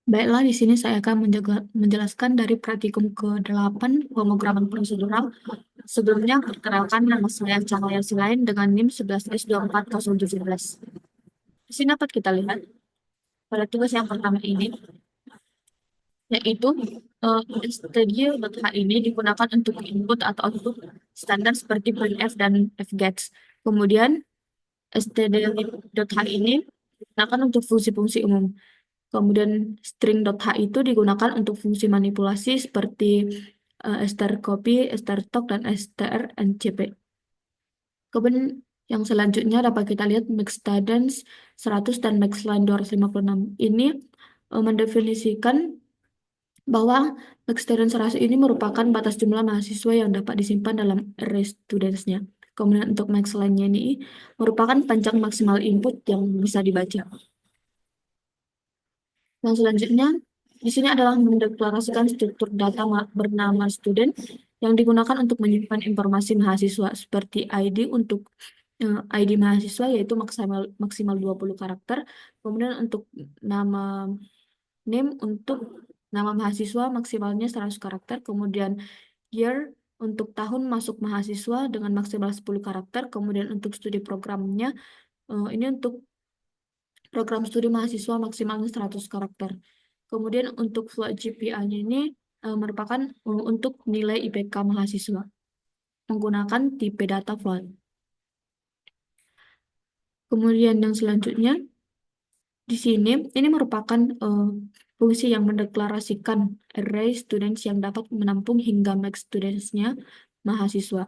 Baiklah, di sini saya akan menjelaskan dari praktikum ke-8 pemrograman prosedural. Sebelumnya, perkenalkan nama saya Cahaya Silain dengan NIM 11S24017. Di sini dapat kita lihat pada tugas yang pertama ini, yaitu stdio.h ini digunakan untuk input atau output standar seperti printf dan fgets. Kemudian stdio.h ini digunakan untuk fungsi-fungsi umum. Kemudian string.h itu digunakan untuk fungsi manipulasi seperti strcpy, strtalk, dan strncp. Kemudian yang selanjutnya dapat kita lihat maxstudence 100 dan maxline 256. Ini mendefinisikan bahwa maxstudence 100 ini merupakan batas jumlah mahasiswa yang dapat disimpan dalam array students-nya. Kemudian untuk maxline-nya ini merupakan panjang maksimal input yang bisa dibaca. Yang selanjutnya, di sini adalah mendeklarasikan struktur data bernama student yang digunakan untuk menyimpan informasi mahasiswa seperti ID untuk ID mahasiswa yaitu maksimal 20 karakter. Kemudian untuk nama name untuk nama mahasiswa maksimalnya 100 karakter. Kemudian year untuk tahun masuk mahasiswa dengan maksimal 10 karakter. Kemudian untuk studi programnya ini untuk program studi mahasiswa maksimalnya 100 karakter. Kemudian untuk float GPA-nya ini merupakan untuk nilai IPK mahasiswa menggunakan tipe data float. Kemudian yang selanjutnya di sini ini merupakan fungsi yang mendeklarasikan array students yang dapat menampung hingga max students-nya mahasiswa.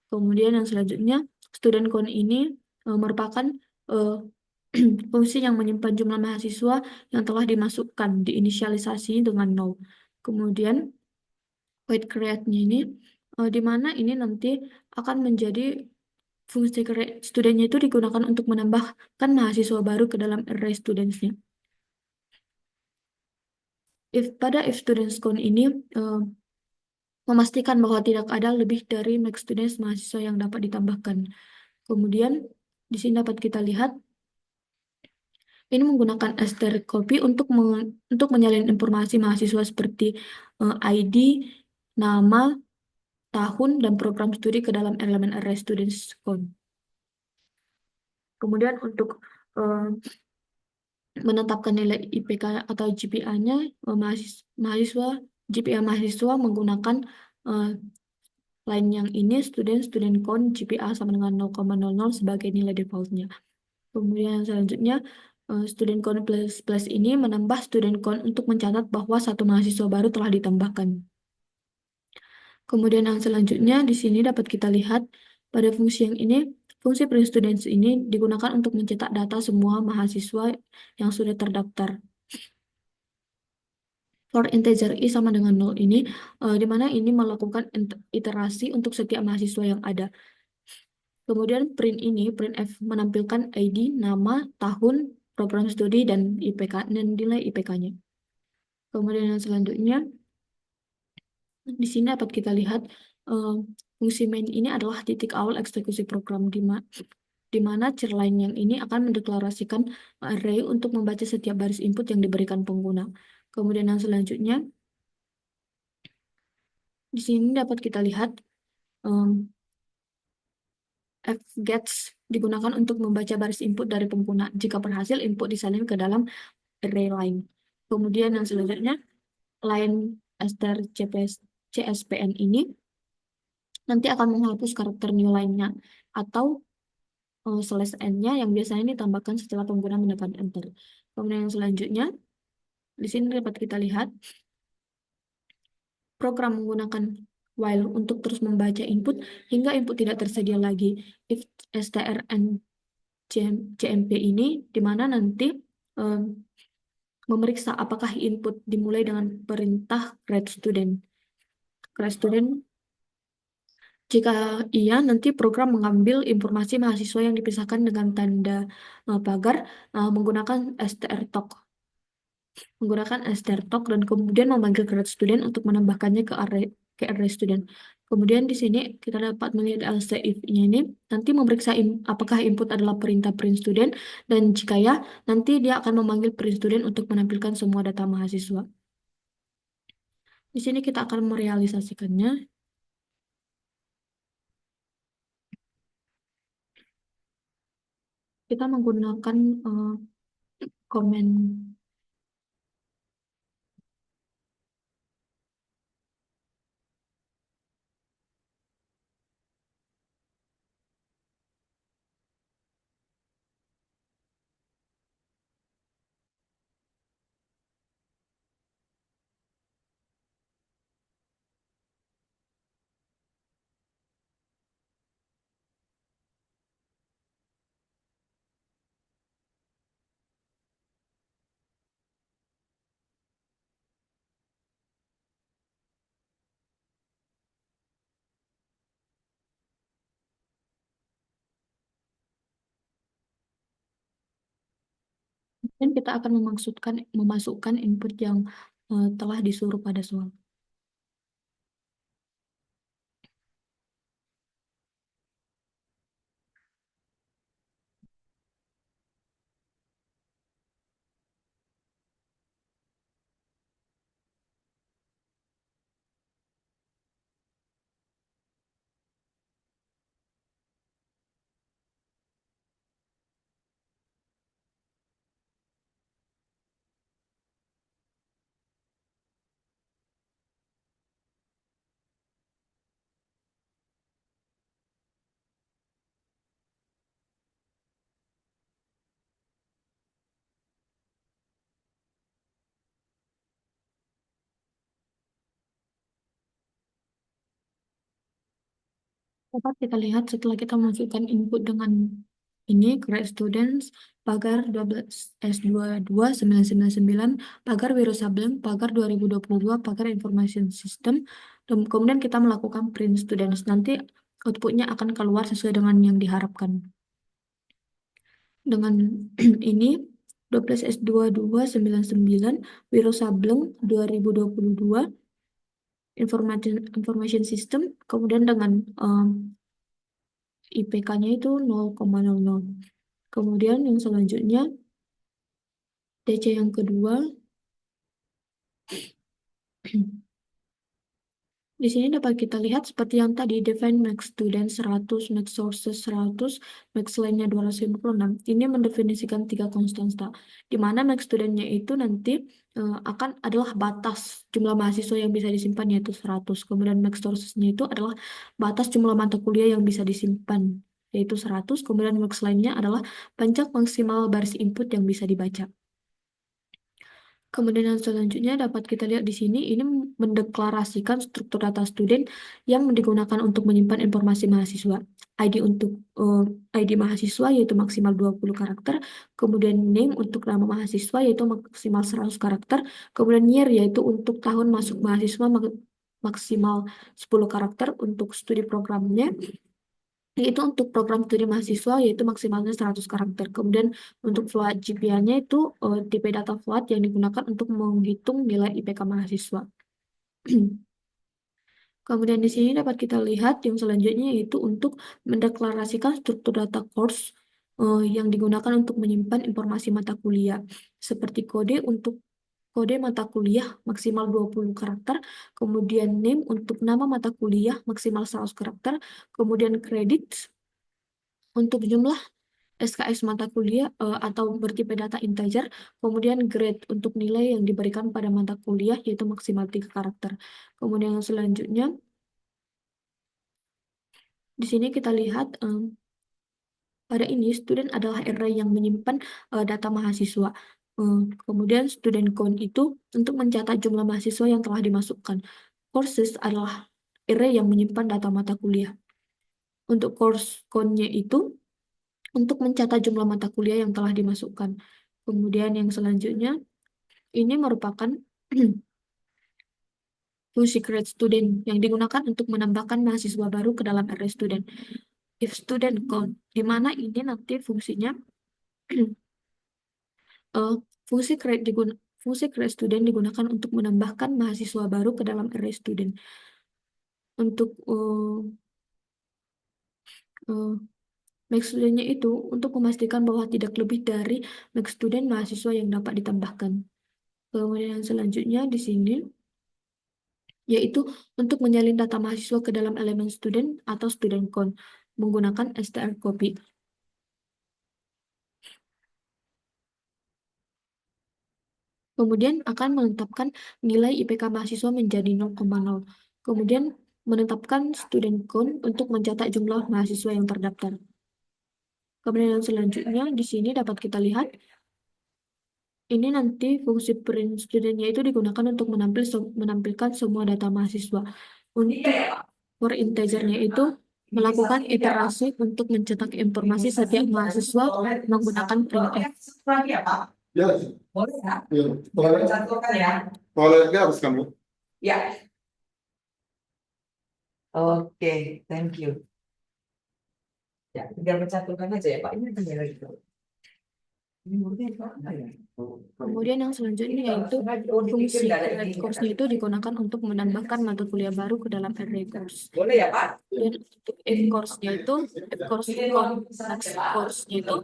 Kemudian yang selanjutnya student count ini merupakan fungsi yang menyimpan jumlah mahasiswa yang telah dimasukkan diinisialisasi dengan 0. Kemudian void create-nya ini di mana ini nanti akan menjadi fungsi create studentnya itu digunakan untuk menambahkan mahasiswa baru ke dalam array students-nya. Pada if students count ini memastikan bahwa tidak ada lebih dari max students mahasiswa yang dapat ditambahkan. Kemudian di sini dapat kita lihat ini menggunakan strcpy untuk menyalin informasi mahasiswa seperti ID, nama, tahun, dan program studi ke dalam elemen array students count. Kemudian untuk menetapkan nilai IPK atau GPA-nya mahasiswa GPA mahasiswa menggunakan line yang ini student count GPA sama dengan 0,00 sebagai nilai defaultnya. Kemudian selanjutnya student count plus ini menambah student count untuk mencatat bahwa satu mahasiswa baru telah ditambahkan. Kemudian yang selanjutnya di sini dapat kita lihat pada fungsi yang ini, fungsi print students ini digunakan untuk mencetak data semua mahasiswa yang sudah terdaftar. For integer i sama dengan 0 ini, di mana ini melakukan iterasi untuk setiap mahasiswa yang ada. Kemudian printf menampilkan ID, nama, tahun, program studi, dan IPK, dan nilai IPK-nya. Kemudian yang selanjutnya, di sini dapat kita lihat fungsi main ini adalah titik awal eksekusi program di mana line yang ini akan mendeklarasikan array untuk membaca setiap baris input yang diberikan pengguna. Kemudian yang selanjutnya, di sini dapat kita lihat fgets digunakan untuk membaca baris input dari pengguna jika berhasil input disalin ke dalam array line. Kemudian yang selanjutnya, line str CSPN ini nanti akan menghapus karakter new line-nya atau slash n-nya yang biasanya ditambahkan setelah pengguna menekan enter. Kemudian yang selanjutnya, di sini dapat kita lihat program menggunakan while untuk terus membaca input hingga input tidak tersedia lagi. If strncmp ini di mana nanti memeriksa apakah input dimulai dengan perintah create student. Jika iya, nanti program mengambil informasi mahasiswa yang dipisahkan dengan tanda pagar menggunakan strtalk dan kemudian memanggil create student untuk menambahkannya ke array student. Kemudian di sini kita dapat melihat else if-nya ini nanti memeriksa apakah input adalah perintah print student, dan jika ya, nanti dia akan memanggil print student untuk menampilkan semua data mahasiswa. Di sini kita akan merealisasikannya. Kita menggunakan komen. Dan kita akan memasukkan input yang telah disuruh pada soal. Dapat kita lihat setelah kita masukkan input dengan ini, create students, pagar 12S22 999, pagar Wiro Sableng, pagar 2022, pagar information system, dan kemudian kita melakukan print students. Nanti outputnya akan keluar sesuai dengan yang diharapkan. Dengan ini, 12S22 999, Wiro Sableng 2022, information system, kemudian dengan IPK-nya itu 0,00. Kemudian yang selanjutnya, DC yang kedua, di sini dapat kita lihat seperti yang tadi, define max student 100, max sources 100, max line-nya 256. Ini mendefinisikan 3 konstanta, di mana max student-nya itu nanti akan adalah batas jumlah mahasiswa yang bisa disimpan, yaitu 100. Kemudian max sources-nya itu adalah batas jumlah mata kuliah yang bisa disimpan, yaitu 100. Kemudian max line-nya adalah panjang maksimal baris input yang bisa dibaca. Kemudian yang selanjutnya dapat kita lihat di sini, ini mendeklarasikan struktur data student yang digunakan untuk menyimpan informasi mahasiswa. ID untuk ID mahasiswa yaitu maksimal 20 karakter, kemudian name untuk nama mahasiswa yaitu maksimal 100 karakter, kemudian year yaitu untuk tahun masuk mahasiswa maksimal 10 karakter untuk studi programnya, yaitu untuk program studi mahasiswa yaitu maksimalnya 100 karakter. Kemudian untuk float GPA-nya itu tipe data float yang digunakan untuk menghitung nilai IPK mahasiswa. Kemudian di sini dapat kita lihat yang selanjutnya yaitu untuk mendeklarasikan struktur data course yang digunakan untuk menyimpan informasi mata kuliah, seperti kode untuk kode mata kuliah maksimal 20 karakter, kemudian name untuk nama mata kuliah maksimal 100 karakter, kemudian kredit untuk jumlah SKS mata kuliah atau bertipe data integer, kemudian grade untuk nilai yang diberikan pada mata kuliah yaitu maksimal 3 karakter. Kemudian yang selanjutnya, di sini kita lihat pada ini student adalah array yang menyimpan data mahasiswa. Kemudian student count itu untuk mencatat jumlah mahasiswa yang telah dimasukkan. Courses adalah array yang menyimpan data mata kuliah. Untuk course count-nya itu untuk mencatat jumlah mata kuliah yang telah dimasukkan. Kemudian yang selanjutnya, ini merupakan fungsi create student yang digunakan untuk menambahkan mahasiswa baru ke dalam array student. If student count, di mana ini nanti fungsinya uh, fungsi create student digunakan untuk menambahkan mahasiswa baru ke dalam array student. untuk uh, max studentnya itu untuk memastikan bahwa tidak lebih dari max student mahasiswa yang dapat ditambahkan. Kemudian yang selanjutnya di sini yaitu untuk menyalin data mahasiswa ke dalam elemen student atau student count menggunakan str copy. Kemudian akan menetapkan nilai IPK mahasiswa menjadi 0,0. Kemudian menetapkan student count untuk mencatat jumlah mahasiswa yang terdaftar. Kemudian yang selanjutnya di sini dapat kita lihat ini nanti fungsi print studentnya itu digunakan untuk menampilkan semua data mahasiswa. Untuk for integernya itu melakukan iterasi untuk mencetak informasi setiap mahasiswa menggunakan printf. Ya, boleh ya? Iya. Boleh. Cantumkan ya. Toiletnya harus kamu. Ya. Oke, thank you. Ya, tinggal mencantumkan aja ya Pak. Ini tinggal lagi. Ini mungkin apa ya? Kemudian yang selanjutnya yaitu fungsi array course-nya itu digunakan untuk menambahkan mata kuliah baru ke dalam array course. Boleh ya Pak? Dan untuk if course-nya itu, if course max course-nya itu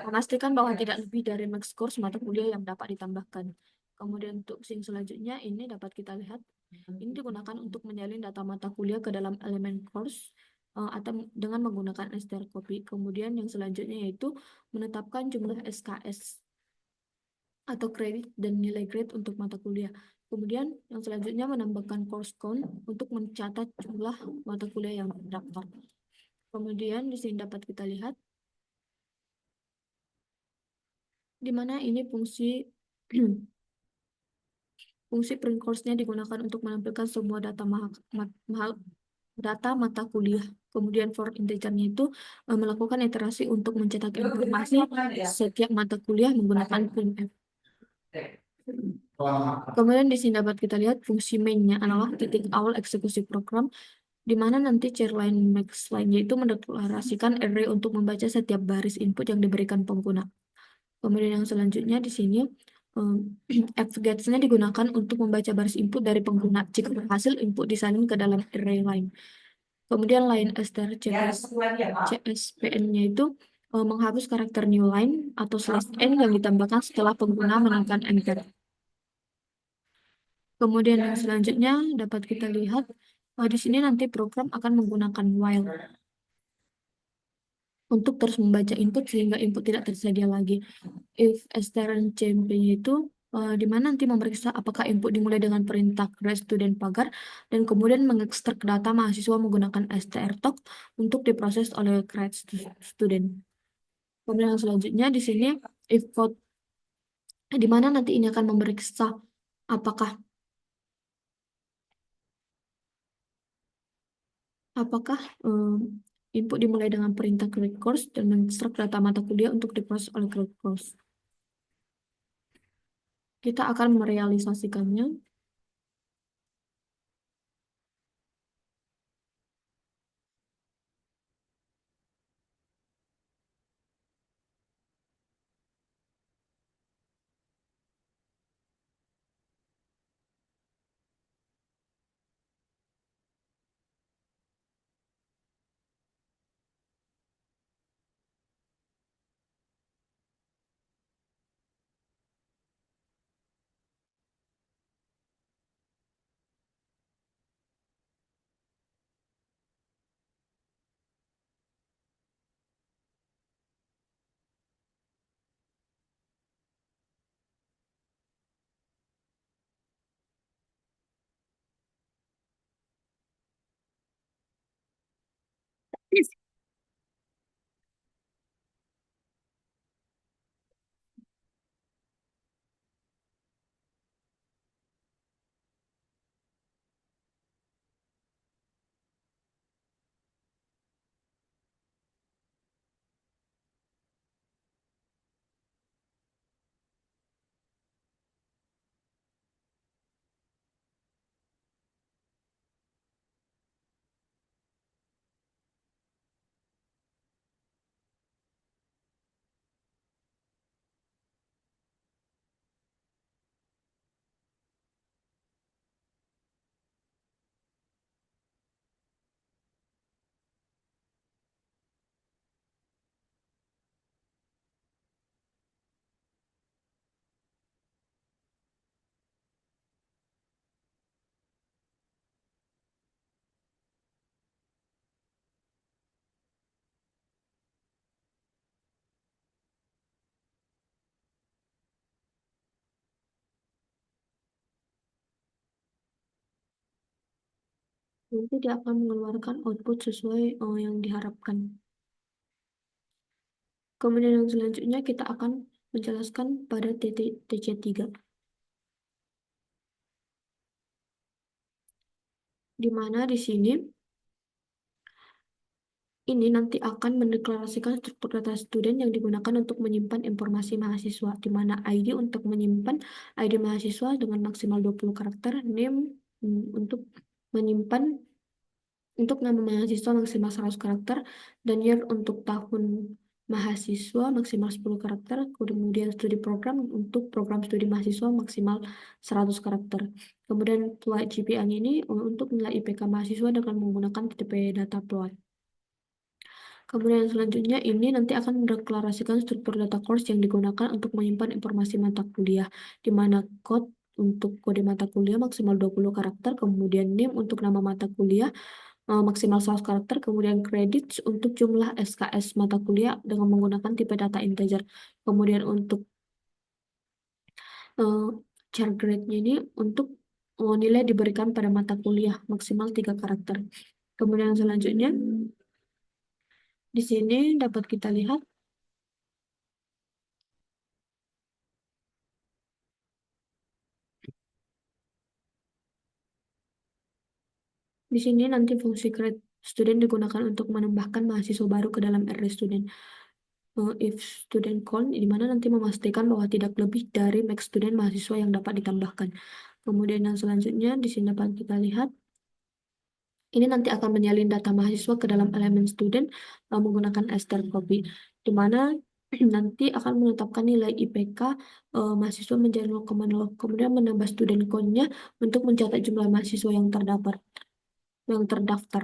memastikan bahwa tidak lebih dari max course mata kuliah yang dapat ditambahkan. Kemudian untuk yang selanjutnya ini dapat kita lihat ini digunakan untuk menyalin data mata kuliah ke dalam elemen course atau dengan menggunakan str copy. Kemudian yang selanjutnya yaitu menetapkan jumlah SKS atau kredit dan nilai grade untuk mata kuliah. Kemudian yang selanjutnya menambahkan course count untuk mencatat jumlah mata kuliah yang terdaftar. Kemudian di sini dapat kita lihat di mana ini fungsi fungsi print course-nya digunakan untuk menampilkan semua data mata kuliah. Kemudian for integernya itu melakukan iterasi untuk mencetak informasi setiap mata kuliah menggunakan printf. Kemudian di sini dapat kita lihat fungsi main-nya adalah titik awal eksekusi program, di mana nanti chairline max line-nya itu mendeklarasikan array untuk membaca setiap baris input yang diberikan pengguna. Kemudian yang selanjutnya di sini fgets-nya digunakan untuk membaca baris input dari pengguna jika berhasil input disalin ke dalam array line. Kemudian line str CSPN-nya itu menghapus karakter new line atau /n yang ditambahkan setelah pengguna menekan enter. Kemudian yang selanjutnya dapat kita lihat di sini nanti program akan menggunakan while untuk terus membaca input sehingga input tidak tersedia lagi. If strncmp-nya itu di mana nanti memeriksa apakah input dimulai dengan perintah create student pagar dan kemudian mengekstrak data mahasiswa menggunakan strtalk untuk diproses oleh create student. Kemudian yang selanjutnya di sini if code di mana nanti ini akan memeriksa apakah input dimulai dengan perintah create course dan mengekstrak data mata kuliah untuk diproses oleh create course. Kita akan merealisasikannya. nanti dia akan mengeluarkan output sesuai yang diharapkan. Kemudian yang selanjutnya kita akan menjelaskan pada TC3, di mana di sini ini nanti akan mendeklarasikan struktur data student yang digunakan untuk menyimpan informasi mahasiswa, di mana ID untuk menyimpan ID mahasiswa dengan maksimal 20 karakter, name untuk menyimpan untuk nama mahasiswa maksimal 100 karakter, dan year untuk tahun mahasiswa maksimal 10 karakter, kemudian studi program untuk program studi mahasiswa maksimal 100 karakter. Kemudian plot GPA-nya ini untuk nilai IPK mahasiswa dengan menggunakan TTP data plot. Kemudian selanjutnya ini nanti akan mendeklarasikan struktur data course yang digunakan untuk menyimpan informasi mata kuliah, di mana code untuk kode mata kuliah maksimal 20 karakter, kemudian name untuk nama mata kuliah maksimal 100 karakter, kemudian credits untuk jumlah SKS mata kuliah dengan menggunakan tipe data integer. Kemudian untuk uh, char grade-nya ini untuk nilai diberikan pada mata kuliah maksimal 3 karakter. Kemudian selanjutnya di sini dapat kita lihat di sini nanti fungsi create student digunakan untuk menambahkan mahasiswa baru ke dalam array student. If student count, di mana nanti memastikan bahwa tidak lebih dari max student mahasiswa yang dapat ditambahkan. Kemudian yang selanjutnya di sini dapat kita lihat ini nanti akan menyalin data mahasiswa ke dalam elemen student menggunakan strcpy, di mana nanti akan menetapkan nilai IPK mahasiswa menjadi 0,0, kemudian menambah student count-nya untuk mencatat jumlah mahasiswa yang terdaftar.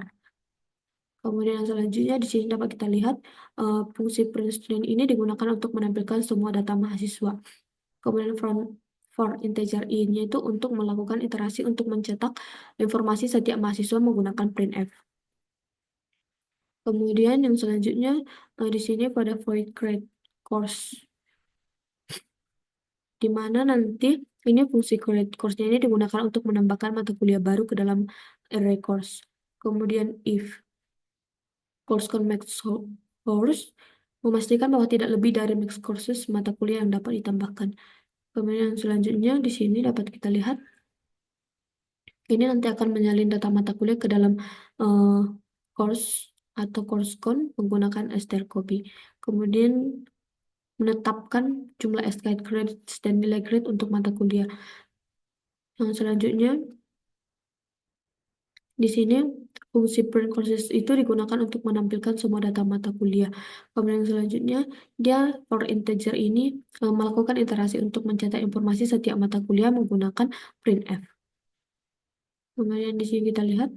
Kemudian yang selanjutnya di sini dapat kita lihat fungsi print student ini digunakan untuk menampilkan semua data mahasiswa. Kemudian for integer i-nya itu untuk melakukan iterasi untuk mencetak informasi setiap mahasiswa menggunakan printf. Kemudian yang selanjutnya di sini pada void create course, di mana nanti ini fungsi create course-nya ini digunakan untuk menambahkan mata kuliah baru ke dalam array course. Kemudian if course max course memastikan bahwa tidak lebih dari max courses mata kuliah yang dapat ditambahkan. Kemudian selanjutnya di sini dapat kita lihat ini nanti akan menyalin data mata kuliah ke dalam course atau course count menggunakan strcpy. Kemudian menetapkan jumlah SKS credits dan nilai grade untuk mata kuliah. Yang selanjutnya di sini fungsi print courses itu digunakan untuk menampilkan semua data mata kuliah. Kemudian selanjutnya dia for integer ini melakukan iterasi untuk mencetak informasi setiap mata kuliah menggunakan printf. Kemudian di sini kita lihat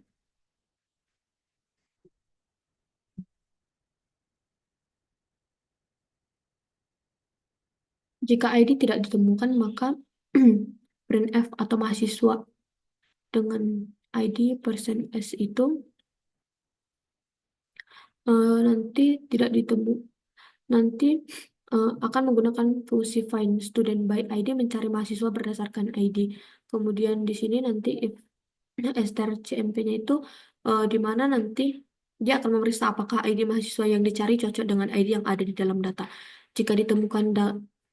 jika ID tidak ditemukan maka printf atau mahasiswa dengan ID %s itu nanti tidak ditemu, nanti akan menggunakan fungsi find student by ID mencari mahasiswa berdasarkan ID. Kemudian di sini nanti if strcmp-nya itu di mana nanti dia akan memeriksa apakah ID mahasiswa yang dicari cocok dengan ID yang ada di dalam data. Jika ditemukan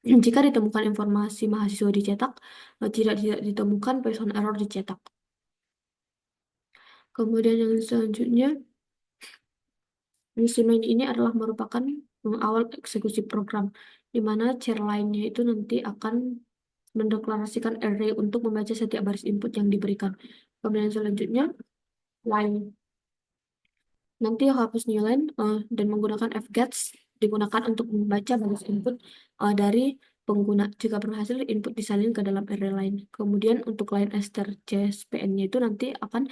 jika ditemukan informasi mahasiswa dicetak, tidak ditemukan person error dicetak. Kemudian yang selanjutnya fungsi main ini adalah merupakan awal eksekusi program, di mana chair lainnya itu nanti akan mendeklarasikan array untuk membaca setiap baris input yang diberikan. Kemudian selanjutnya line nanti hapus new line dan menggunakan fgets digunakan untuk membaca baris input dari pengguna. Jika berhasil, input disalin ke dalam array line. Kemudian untuk line strcspn-nya itu nanti akan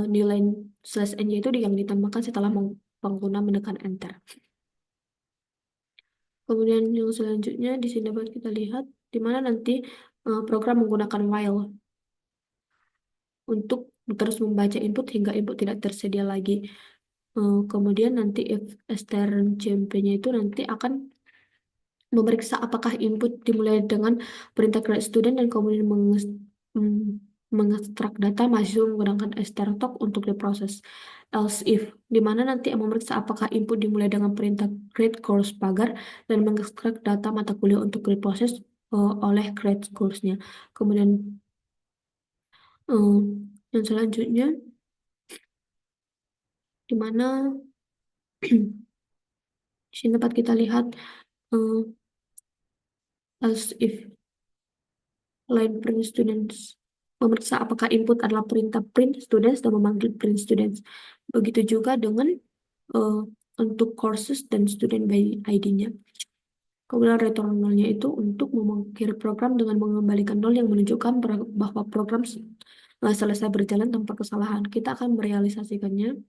new line /n-nya itu yang ditambahkan setelah pengguna menekan enter. Kemudian yang selanjutnya di sini dapat kita lihat di mana nanti program menggunakan while untuk terus membaca input hingga input tidak tersedia lagi. Kemudian nanti if strcmp-nya itu nanti akan memeriksa apakah input dimulai dengan perintah create student dan kemudian mengekstrak data mahasiswa menggunakan strtok untuk diproses. Else if, di mana nanti memeriksa apakah input dimulai dengan perintah create course pagar dan mengekstrak data mata kuliah untuk diproses oleh create course-nya. Kemudian eh, yang selanjutnya, di mana di sini dapat kita lihat eh, else if line print students memeriksa apakah input adalah perintah print students dan memanggil print students. Begitu juga dengan eh, untuk courses dan student by ID-nya. Kemudian return nolnya itu untuk mengakhiri program dengan mengembalikan nol yang menunjukkan bahwa program selesai berjalan tanpa kesalahan. Kita akan merealisasikannya.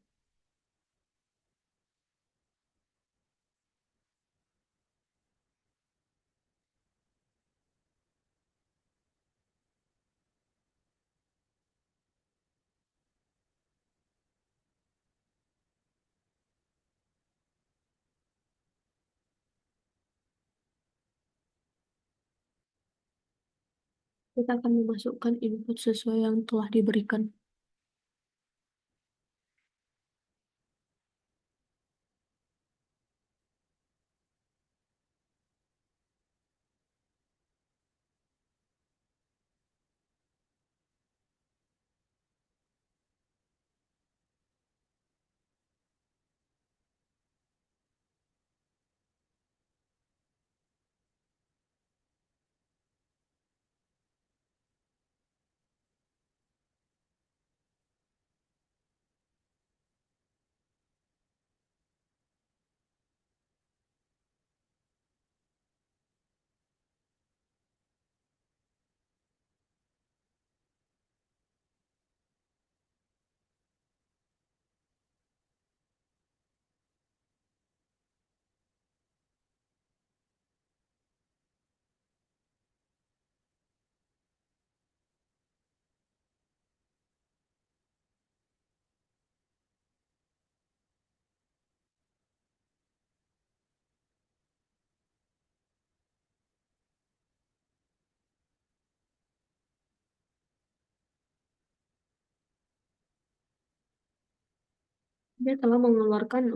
Kita akan memasukkan input sesuai yang telah diberikan. Dia telah mengeluarkan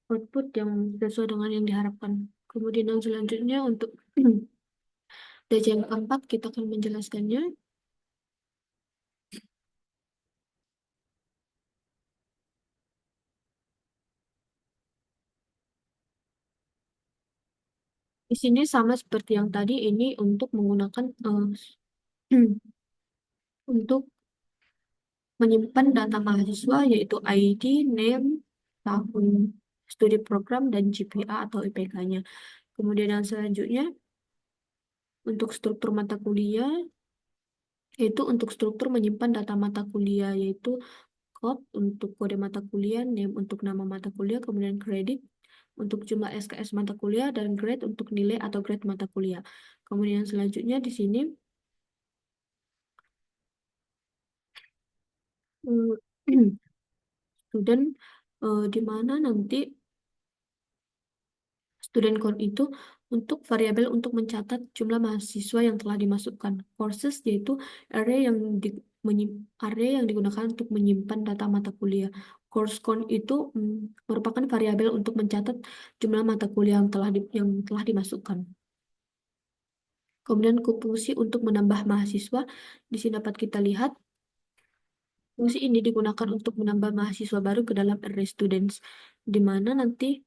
output yang sesuai dengan yang diharapkan. Kemudian yang selanjutnya untuk DC yang keempat kita akan menjelaskannya. Di sini sama seperti yang tadi, ini untuk menggunakan untuk menyimpan data mahasiswa yaitu ID, name, tahun studi program, dan GPA atau IPK-nya. Kemudian yang selanjutnya untuk struktur mata kuliah, yaitu untuk struktur menyimpan data mata kuliah yaitu code untuk kode mata kuliah, name untuk nama mata kuliah, kemudian kredit untuk jumlah SKS mata kuliah, dan grade untuk nilai atau grade mata kuliah. Kemudian selanjutnya di sini student di mana nanti student count itu untuk variabel untuk mencatat jumlah mahasiswa yang telah dimasukkan. Courses yaitu array yang digunakan untuk menyimpan data mata kuliah. Course count itu merupakan variabel untuk mencatat jumlah mata kuliah yang telah dimasukkan. Kemudian fungsi untuk menambah mahasiswa, di sini dapat kita lihat fungsi ini digunakan untuk menambah mahasiswa baru ke dalam array students, di mana nanti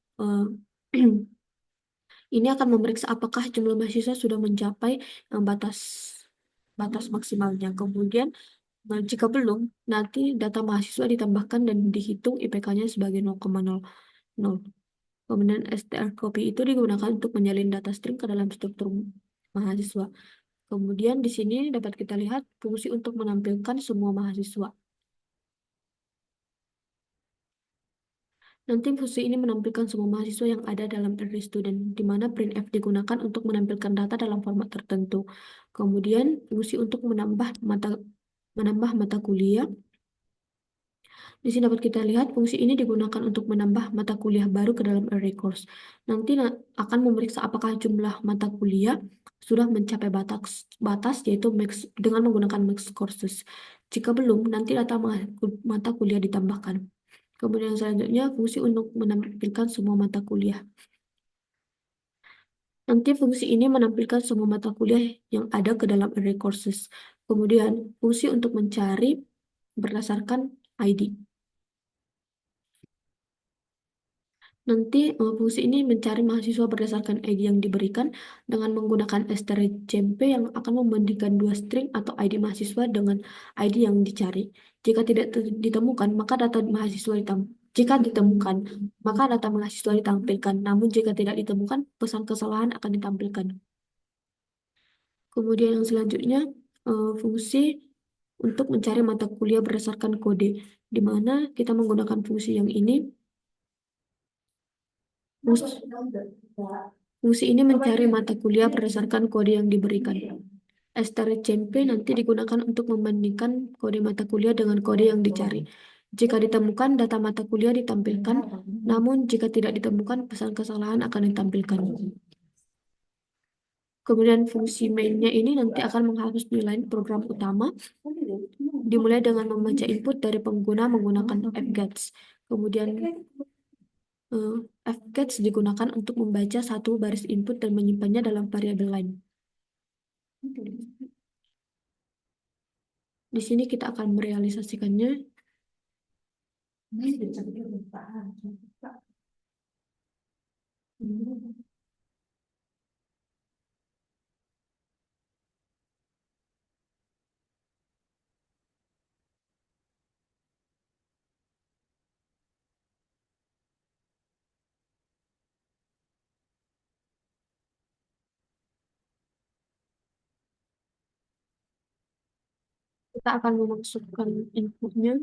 ini akan memeriksa apakah jumlah mahasiswa sudah mencapai batas batas maksimalnya. Kemudian jika belum, nanti data mahasiswa ditambahkan dan dihitung IPK-nya sebagai 0,00. Kemudian strcpy itu digunakan untuk menyalin data string ke dalam struktur mahasiswa. Kemudian di sini dapat kita lihat fungsi untuk menampilkan semua mahasiswa. Nanti fungsi ini menampilkan semua mahasiswa yang ada dalam array student, di mana printf digunakan untuk menampilkan data dalam format tertentu. Kemudian fungsi untuk menambah mata kuliah. Di sini dapat kita lihat fungsi ini digunakan untuk menambah mata kuliah baru ke dalam array course. Nanti akan memeriksa apakah jumlah mata kuliah sudah mencapai batas yaitu dengan menggunakan max courses. Jika belum, nanti data mata kuliah ditambahkan. Kemudian selanjutnya fungsi untuk menampilkan semua mata kuliah. Nanti fungsi ini menampilkan semua mata kuliah yang ada ke dalam array courses. Kemudian fungsi untuk mencari berdasarkan ID. Nanti fungsi ini mencari mahasiswa berdasarkan ID yang diberikan dengan menggunakan strcmp yang akan membandingkan dua string atau ID mahasiswa dengan ID yang dicari. Jika tidak ditemukan, maka data mahasiswa jika ditemukan, maka data mahasiswa ditampilkan. Namun jika tidak ditemukan, pesan kesalahan akan ditampilkan. Kemudian yang selanjutnya fungsi untuk mencari mata kuliah berdasarkan kode, di mana kita menggunakan fungsi yang ini. Fungsi ini mencari mata kuliah berdasarkan kode yang diberikan. strcmp nanti digunakan untuk membandingkan kode mata kuliah dengan kode yang dicari. Jika ditemukan, data mata kuliah ditampilkan, namun jika tidak ditemukan, pesan kesalahan akan ditampilkan. Kemudian fungsi mainnya ini nanti akan menghapus nilai program utama, dimulai dengan membaca input dari pengguna menggunakan fgets. Kemudian fgets digunakan untuk membaca satu baris input dan menyimpannya dalam variabel lain. Di sini kita akan merealisasikannya. Kita akan memasukkan inputnya.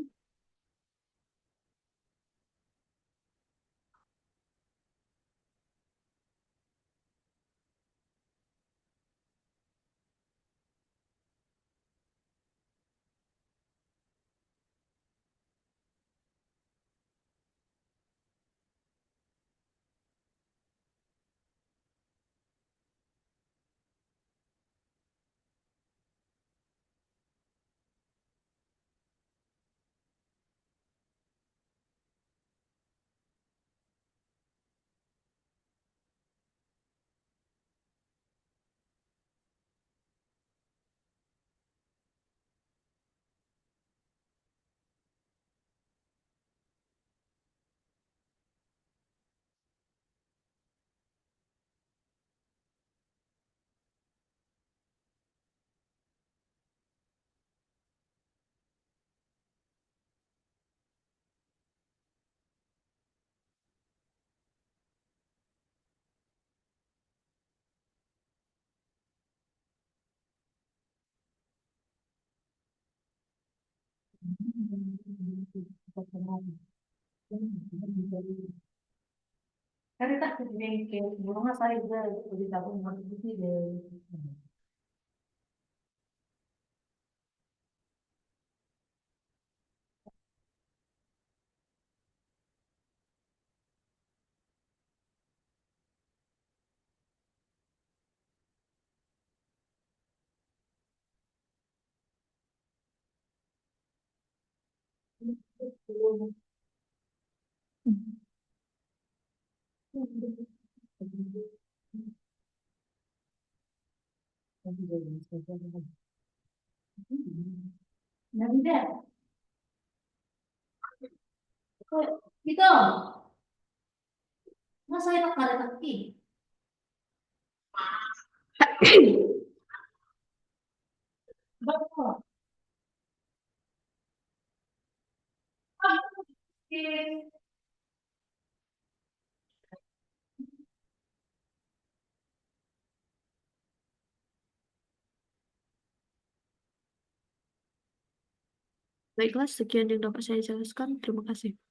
Gitu. Masa enak ada kaki? Betul. Baiklah, sekian yang dapat saya jelaskan. Terima kasih.